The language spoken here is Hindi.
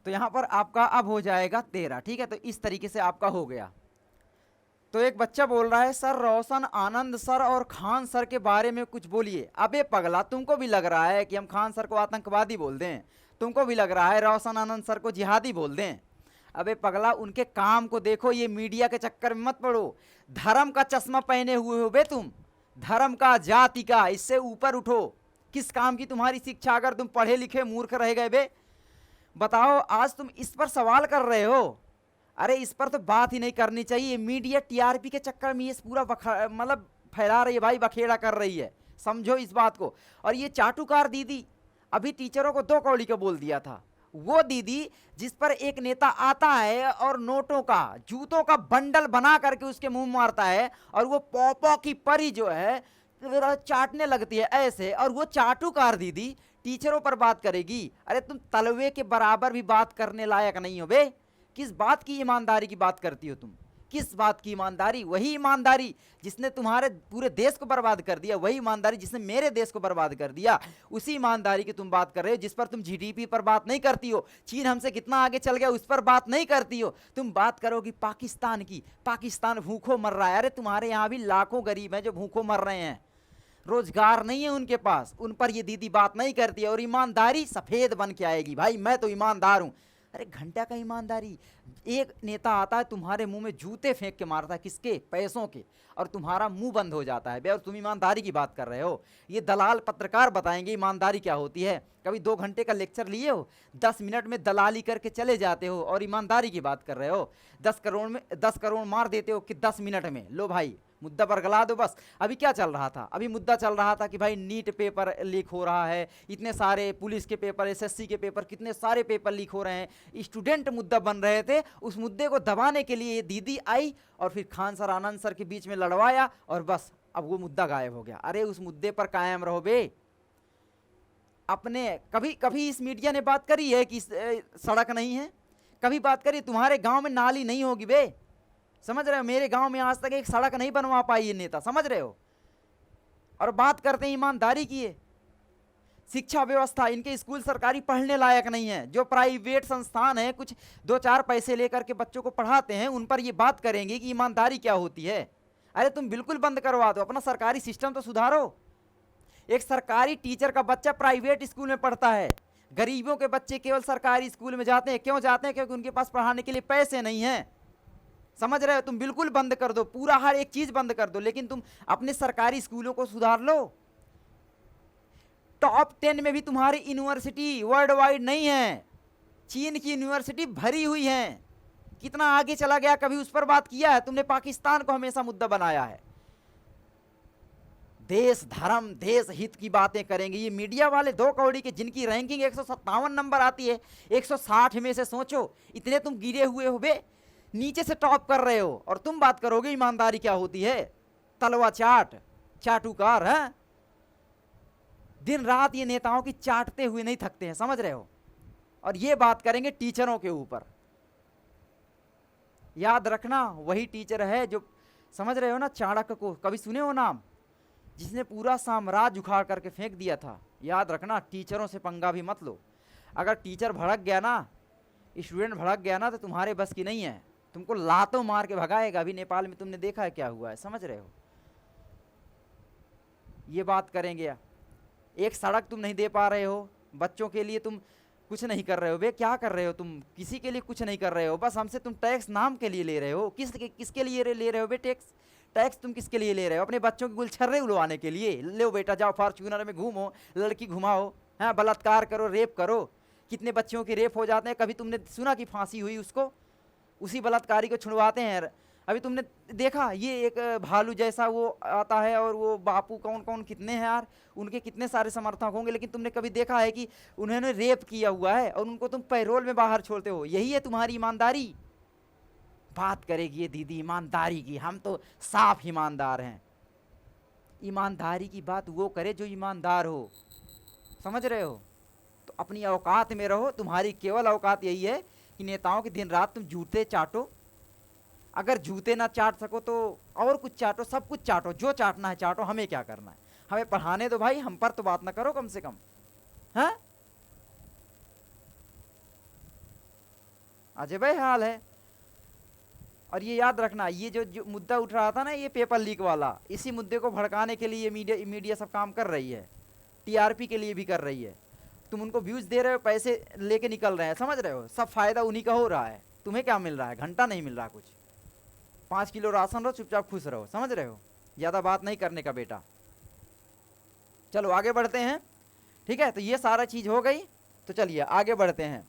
तो यहां पर आपका अब हो जाएगा 13। ठीक है, तो इस तरीके से आपका हो गया। तो एक बच्चा बोल रहा है सर रोशन आनंद सर और खान सर के बारे में कुछ बोलिए। अबे पगला, तुमको भी लग रहा है कि हम खान सर को आतंकवादी बोल दें? तुमको भी लग रहा है रोशन आनंद सर को जिहादी बोल दें? अबे पगला, उनके काम को देखो, ये मीडिया के चक्कर में मत पड़ो। धर्म का चश्मा पहने हुए हो बे तुम, धर्म का, जाति का, इससे ऊपर उठो। किस काम की तुम्हारी शिक्षा अगर तुम पढ़े लिखे मूर्ख रह गए बे? बताओ, आज तुम इस पर सवाल कर रहे हो? अरे इस पर तो बात ही नहीं करनी चाहिए। मीडिया टीआरपी के चक्कर में ये पूरा मतलब फैला रही है भाई, बखेड़ा कर रही है, समझो इस बात को। और ये चाटुकार दीदी अभी टीचरों को 2 कौड़ी का बोल दिया था। वो दीदी जिस पर एक नेता आता है और नोटों का, जूतों का बंडल बना करके उसके मुंह मारता है, और वो पौपौ की परी जो है चाटने लगती है ऐसे, और वो चाटुकार दीदी टीचरों पर बात करेगी। अरे तुम तलवे के बराबर भी बात करने लायक नहीं हो बे। किस बात की ईमानदारी की बात करती हो तुम? किस बात की ईमानदारी? वही ईमानदारी जिसने तुम्हारे पूरे देश को बर्बाद कर दिया, वही ईमानदारी जिसने मेरे देश को बर्बाद कर दिया, उसी ईमानदारी की तुम बात कर रहे हो, जिस पर तुम जीडीपी पर बात नहीं करती हो। चीन हमसे कितना आगे चल गया उस पर बात नहीं करती हो। तुम बात करोगी पाकिस्तान की, पाकिस्तान भूखों मर रहा है। अरे तुम्हारे यहां भी लाखों गरीब हैं जो भूखों मर रहे हैं, रोजगार नहीं है उनके पास, उन पर ये दीदी बात नहीं करती है। और ईमानदारी सफेद बन के आएगी भाई, मैं तो ईमानदार हूं। अरे घंटा का ईमानदारी, एक नेता आता है तुम्हारे मुंह में जूते फेंक के मारता है, किसके? पैसों के, और तुम्हारा मुंह बंद हो जाता है बे, और तुम ईमानदारी की बात कर रहे हो। ये दलाल पत्रकार बताएंगे ईमानदारी क्या होती है। कभी 2 घंटे का लेक्चर लिए हो, 10 मिनट में दलाली करके चले जाते हो और ईमानदारी की बात कर रहे हो। 10 करोड़ मार देते हो कि 10 मिनट में। लो भाई मुद्दा बरगला दो बस। अभी क्या चल रहा था? अभी मुद्दा चल रहा था कि भाई नीट पेपर लीक हो रहा है, इतने सारे पुलिस के पेपर, एसएससी के पेपर, कितने सारे पेपर लीक हो रहे हैं, स्टूडेंट मुद्दा बन रहे थे। उस मुद्दे को दबाने के लिए ये दीदी आई और फिर खान सर आनंद सर के बीच में लड़वाया, और बस अब वो मुद्दा गायब हो गया। अरे उस मुद्दे पर कायम रहो बे। अपने कभी कभी इस मीडिया ने बात करी है कि सड़क नहीं है? कभी बात करी तुम्हारे गांव में नाली नहीं होगी बे? समझ रहे हो? मेरे गांव में आज तक एक सड़क नहीं बनवा पाई ये नेता, समझ रहे हो? और बात करते हैं ईमानदारी की है। शिक्षा व्यवस्था, इनके स्कूल सरकारी पढ़ने लायक नहीं है। जो प्राइवेट संस्थान है, कुछ 2-4 पैसे लेकर के बच्चों को पढ़ाते हैं, उन पर ये बात करेंगे कि ईमानदारी क्या होती है। अरे तुम बिल्कुल बंद करवा दो, अपना सरकारी सिस्टम तो सुधारो। एक सरकारी टीचर का बच्चा प्राइवेट स्कूल में पढ़ता है, गरीबों के बच्चे केवल सरकारी स्कूल में जाते हैं। क्यों जाते हैं? क्योंकि उनके पास पढ़ाने के लिए पैसे नहीं हैं। समझ रहे हो? तुम बिल्कुल बंद कर दो, पूरा हर एक चीज बंद कर दो, लेकिन तुम अपने सरकारी स्कूलों को सुधार लो। टॉप 10 में भी तुम्हारी यूनिवर्सिटी वर्ल्ड वाइड नहीं है, चीन की यूनिवर्सिटी भरी हुई है। कितना आगे चला गया, कभी उस पर बात किया है तुमने? पाकिस्तान को हमेशा मुद्दा बनाया है। देश धर्म देश हित की बातें करेंगे ये मीडिया वाले 2 कौड़ी के, जिनकी रैंकिंग 157 नंबर आती है 160 में से। सोचो इतने तुम गिरे हुए हो बे, नीचे से टॉप कर रहे हो, और तुम बात करोगे ईमानदारी क्या होती है? तलवा चाट, चाटुकार है। दिन रात ये नेताओं की चाटते हुए नहीं थकते हैं, समझ रहे हो? और ये बात करेंगे टीचरों के ऊपर। याद रखना, वही टीचर है जो, समझ रहे हो ना, चाणक्य को कभी सुने हो नाम? जिसने पूरा साम्राज्य उखाड़ करके फेंक दिया था। याद रखना, टीचरों से पंगा भी मत लो। अगर टीचर भड़क गया ना, स्टूडेंट भड़क गया ना, तो तुम्हारे बस की नहीं है, तुमको लातों मार के भगाएगा। अभी नेपाल में तुमने देखा है क्या हुआ है, समझ रहे हो? ये बात करेंगे। एक सड़क तुम नहीं दे पा रहे हो, बच्चों के लिए तुम कुछ नहीं कर रहे हो बे। क्या कर रहे हो तुम? किसी के लिए कुछ नहीं कर रहे हो, बस हमसे तुम टैक्स नाम के लिए ले रहे हो। किसके लिए ले रहे हो बे टैक्स? टैक्स तुम किसके लिए ले रहे हो? अपने बच्चों के गुलछर्रे उड़वाने के लिए। लो बेटा, जाओ फॉर्च्यूनर में घूमो, लड़की घुमाओ, हाँ, बलात्कार करो, रेप करो। कितने बच्चों के रेप हो जाते हैं, कभी तुमने सुना कि फांसी हुई उसको? उसी बलात्कारी को छुड़वाते हैं। अभी तुमने देखा ये एक भालू जैसा वो आता है, और वो बापू कौन कौन कितने हैं यार, उनके कितने सारे समर्थक होंगे, लेकिन तुमने कभी देखा है कि उन्होंने रेप किया हुआ है और उनको तुम पैरोल में बाहर छोड़ते हो? यही है तुम्हारी ईमानदारी? बात करेगी ये दीदी ईमानदारी की, हम तो साफ ईमानदार हैं। ईमानदारी की बात वो करे जो ईमानदार हो, समझ रहे हो? तो अपनी औकात में रहो। तुम्हारी केवल औकात यही है कि नेताओं की दिन रात तुम जूते चाटो। अगर जूते ना चाट सको तो और कुछ चाटो, सब कुछ चाटो, जो चाटना है चाटो, हमें क्या करना है? हमें पढ़ाने दो भाई, हम पर तो बात ना करो कम से कम, हाँ? अजब हाल है। और ये याद रखना, ये जो मुद्दा उठ रहा था ना, ये पेपर लीक वाला, इसी मुद्दे को भड़काने के लिए मीडिया सब काम कर रही है, टीआरपी के लिए भी कर रही है। तुम उनको व्यूज दे रहे हो, पैसे लेके निकल रहे हैं, समझ रहे हो, सब फायदा उन्हीं का हो रहा है। तुम्हें क्या मिल रहा है? घंटा नहीं मिल रहा कुछ। 5 किलो राशन रहो, चुपचाप खुश रहो, समझ रहे हो, ज़्यादा बात नहीं करने का बेटा। चलो आगे बढ़ते हैं, ठीक है। तो ये सारा चीज़ हो गई, तो चलिए आगे बढ़ते हैं।